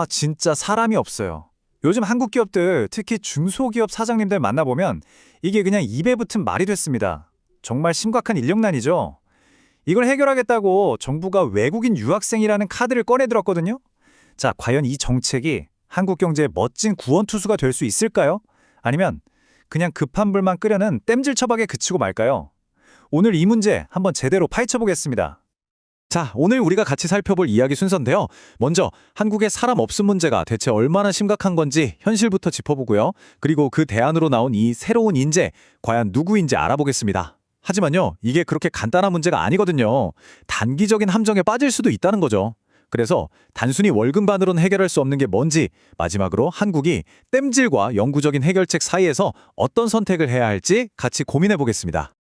진짜 사람이 없어요. 요즘 한국 기업들, 특히 중소기업 사장님들 만나보면 이게 그냥 입에 붙은 말이 됐습니다. 정말 심각한 인력난이죠. 이걸 해결하겠다고 정부가 외국인 유학생이라는 카드를 꺼내들었거든요. 자, 과연 이 정책이 한국 경제의 멋진 구원투수가 될 수 있을까요? 아니면 그냥 급한 불만 끄려는 땜질 처박에 그치고 말까요? 오늘 이 문제 한번 제대로 파헤쳐 보겠습니다. 자, 오늘 우리가 같이 살펴볼 이야기 순서인데요. 먼저 한국의 사람 없음 문제가 대체 얼마나 심각한 건지 현실부터 짚어보고요. 그리고 그 대안으로 나온 이 새로운 인재, 과연 누구인지 알아보겠습니다. 하지만요, 이게 그렇게 간단한 문제가 아니거든요. 단기적인 함정에 빠질 수도 있다는 거죠. 그래서 단순히 월급만으로는 해결할 수 없는 게 뭔지, 마지막으로 한국이 땜질과 영구적인 해결책 사이에서 어떤 선택을 해야 할지 같이 고민해 보겠습니다.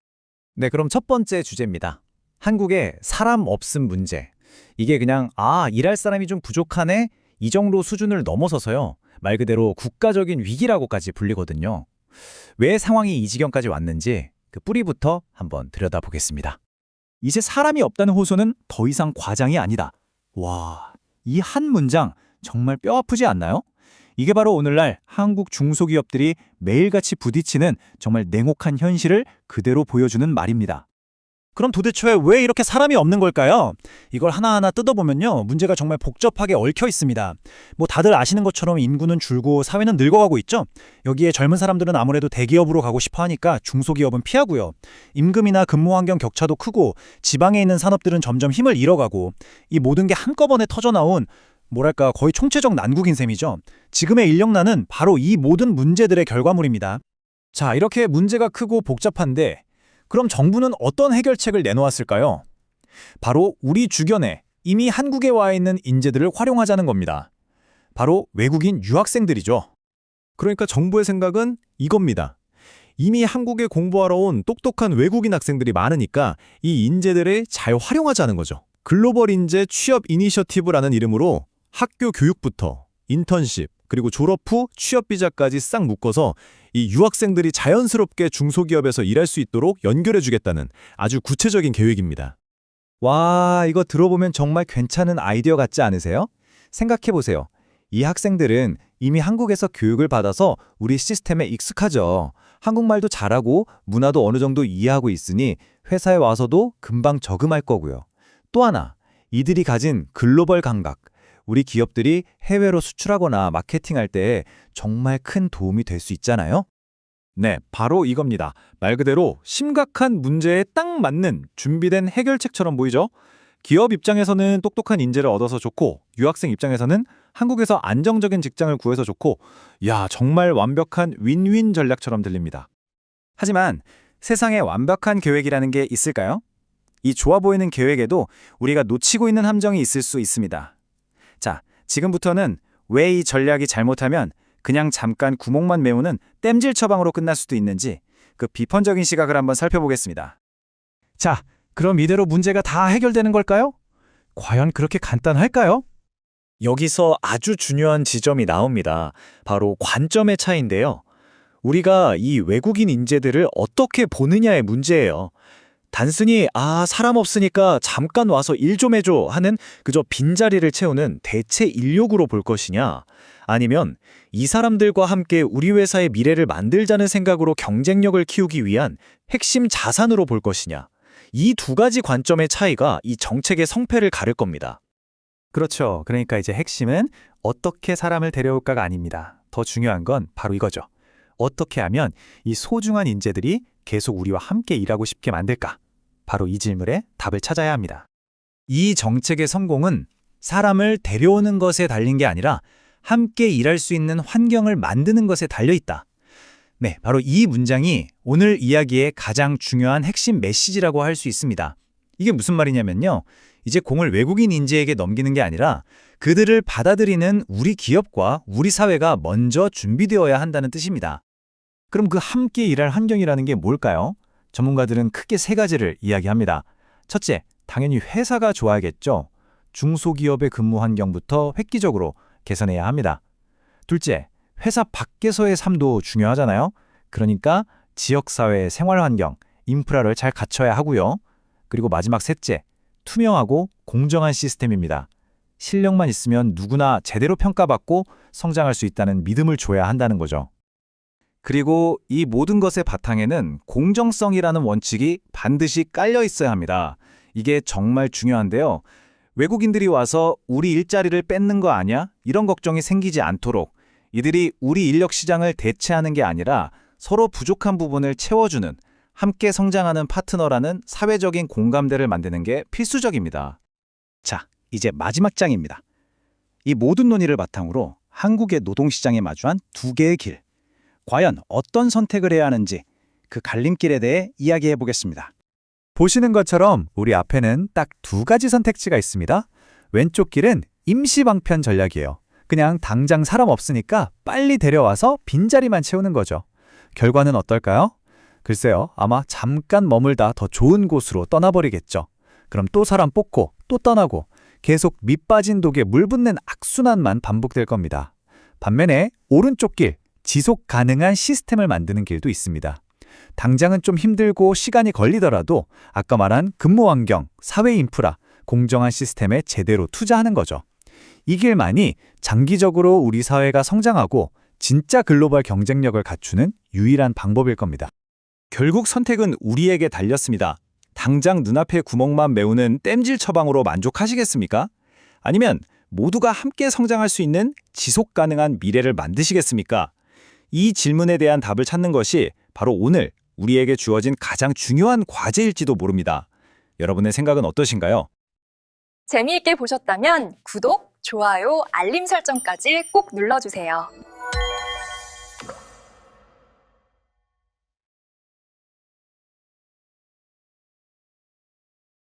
네, 그럼 첫 번째 주제입니다. 한국의 사람 없음 문제. 이게 그냥 일할 사람이 좀 부족하네? 이 정도 수준을 넘어서서요. 말 그대로 국가적인 위기라고까지 불리거든요. 왜 상황이 이 지경까지 왔는지 그 뿌리부터 한번 들여다보겠습니다. 이제 사람이 없다는 호소는 더 이상 과장이 아니다. 와, 이 한 문장 정말 뼈아프지 않나요? 이게 바로 오늘날 한국 중소기업들이 매일같이 부딪히는 정말 냉혹한 현실을 그대로 보여주는 말입니다. 그럼 도대체 왜 이렇게 사람이 없는 걸까요? 이걸 하나하나 뜯어보면요, 문제가 정말 복잡하게 얽혀 있습니다. 다들 아시는 것처럼 인구는 줄고 사회는 늙어가고 있죠? 여기에 젊은 사람들은 아무래도 대기업으로 가고 싶어 하니까 중소기업은 피하고요. 임금이나 근무 환경 격차도 크고 지방에 있는 산업들은 점점 힘을 잃어가고 이 모든 게 한꺼번에 터져나온 거의 총체적 난국인 셈이죠. 지금의 인력난은 바로 이 모든 문제들의 결과물입니다. 자, 이렇게 문제가 크고 복잡한데 그럼 정부는 어떤 해결책을 내놓았을까요? 바로 우리 주변에 이미 한국에 와 있는 인재들을 활용하자는 겁니다. 바로 외국인 유학생들이죠. 그러니까 정부의 생각은 이겁니다. 이미 한국에 공부하러 온 똑똑한 외국인 학생들이 많으니까 이 인재들을 잘 활용하자는 거죠. 글로벌 인재 취업 이니셔티브라는 이름으로 학교 교육부터 인턴십, 그리고 졸업 후 취업 비자까지 싹 묶어서 이 유학생들이 자연스럽게 중소기업에서 일할 수 있도록 연결해주겠다는 아주 구체적인 계획입니다. 와, 이거 들어보면 정말 괜찮은 아이디어 같지 않으세요? 생각해보세요. 이 학생들은 이미 한국에서 교육을 받아서 우리 시스템에 익숙하죠. 한국말도 잘하고 문화도 어느 정도 이해하고 있으니 회사에 와서도 금방 적응할 거고요. 또 하나, 이들이 가진 글로벌 감각, 우리 기업들이 해외로 수출하거나 마케팅할 때 정말 큰 도움이 될 수 있잖아요? 네, 바로 이겁니다. 말 그대로 심각한 문제에 딱 맞는 준비된 해결책처럼 보이죠? 기업 입장에서는 똑똑한 인재를 얻어서 좋고, 유학생 입장에서는 한국에서 안정적인 직장을 구해서 좋고, 정말 완벽한 윈윈 전략처럼 들립니다. 하지만 세상에 완벽한 계획이라는 게 있을까요? 이 좋아 보이는 계획에도 우리가 놓치고 있는 함정이 있을 수 있습니다. 자, 지금부터는 왜 이 전략이 잘못하면 그냥 잠깐 구멍만 메우는 땜질 처방으로 끝날 수도 있는지 그 비판적인 시각을 한번 살펴보겠습니다. 자, 그럼 이대로 문제가 다 해결되는 걸까요? 과연 그렇게 간단할까요? 여기서 아주 중요한 지점이 나옵니다. 바로 관점의 차이인데요. 우리가 이 외국인 인재들을 어떻게 보느냐의 문제예요. 단순히 사람 없으니까 잠깐 와서 일 좀 해줘 하는 그저 빈자리를 채우는 대체 인력으로 볼 것이냐, 아니면 이 사람들과 함께 우리 회사의 미래를 만들자는 생각으로 경쟁력을 키우기 위한 핵심 자산으로 볼 것이냐, 이 두 가지 관점의 차이가 이 정책의 성패를 가를 겁니다. 그렇죠. 그러니까 이제 핵심은 어떻게 사람을 데려올까가 아닙니다. 더 중요한 건 바로 이거죠. 어떻게 하면 이 소중한 인재들이 계속 우리와 함께 일하고 싶게 만들까? 바로 이 질문에 답을 찾아야 합니다. 이 정책의 성공은 사람을 데려오는 것에 달린 게 아니라 함께 일할 수 있는 환경을 만드는 것에 달려있다. 네, 바로 이 문장이 오늘 이야기의 가장 중요한 핵심 메시지라고 할 수 있습니다. 이게 무슨 말이냐면요. 이제 공을 외국인 인재에게 넘기는 게 아니라 그들을 받아들이는 우리 기업과 우리 사회가 먼저 준비되어야 한다는 뜻입니다. 그럼 그 함께 일할 환경이라는 게 뭘까요? 전문가들은 크게 세 가지를 이야기합니다. 첫째, 당연히 회사가 좋아야겠죠. 중소기업의 근무 환경부터 획기적으로 개선해야 합니다. 둘째, 회사 밖에서의 삶도 중요하잖아요. 그러니까 지역사회의 생활 환경, 인프라를 잘 갖춰야 하고요. 그리고 마지막 셋째, 투명하고 공정한 시스템입니다. 실력만 있으면 누구나 제대로 평가받고 성장할 수 있다는 믿음을 줘야 한다는 거죠. 그리고 이 모든 것의 바탕에는 공정성이라는 원칙이 반드시 깔려 있어야 합니다. 이게 정말 중요한데요. 외국인들이 와서 우리 일자리를 뺏는 거 아니야? 이런 걱정이 생기지 않도록 이들이 우리 인력 시장을 대체하는 게 아니라 서로 부족한 부분을 채워주는 함께 성장하는 파트너라는 사회적인 공감대를 만드는 게 필수적입니다. 자, 이제 마지막 장입니다. 이 모든 논의를 바탕으로 한국의 노동시장에 마주한 두 개의 길. 과연 어떤 선택을 해야 하는지 그 갈림길에 대해 이야기해 보겠습니다. 보시는 것처럼 우리 앞에는 딱 두 가지 선택지가 있습니다. 왼쪽 길은 임시 방편 전략이에요. 그냥 당장 사람 없으니까 빨리 데려와서 빈자리만 채우는 거죠. 결과는 어떨까요? 글쎄요, 아마 잠깐 머물다 더 좋은 곳으로 떠나버리겠죠. 그럼 또 사람 뽑고 또 떠나고 계속 밑 빠진 독에 물 붓는 악순환만 반복될 겁니다. 반면에 오른쪽 길, 지속 가능한 시스템을 만드는 길도 있습니다. 당장은 좀 힘들고 시간이 걸리더라도 아까 말한 근무 환경, 사회 인프라, 공정한 시스템에 제대로 투자하는 거죠. 이 길만이 장기적으로 우리 사회가 성장하고 진짜 글로벌 경쟁력을 갖추는 유일한 방법일 겁니다. 결국 선택은 우리에게 달렸습니다. 당장 눈앞의 구멍만 메우는 땜질 처방으로 만족하시겠습니까? 아니면 모두가 함께 성장할 수 있는 지속 가능한 미래를 만드시겠습니까? 이 질문에 대한 답을 찾는 것이 바로 오늘 우리에게 주어진 가장 중요한 과제일지도 모릅니다. 여러분의 생각은 어떠신가요? 재미있게 보셨다면 구독, 좋아요, 알림 설정까지 꼭 눌러주세요.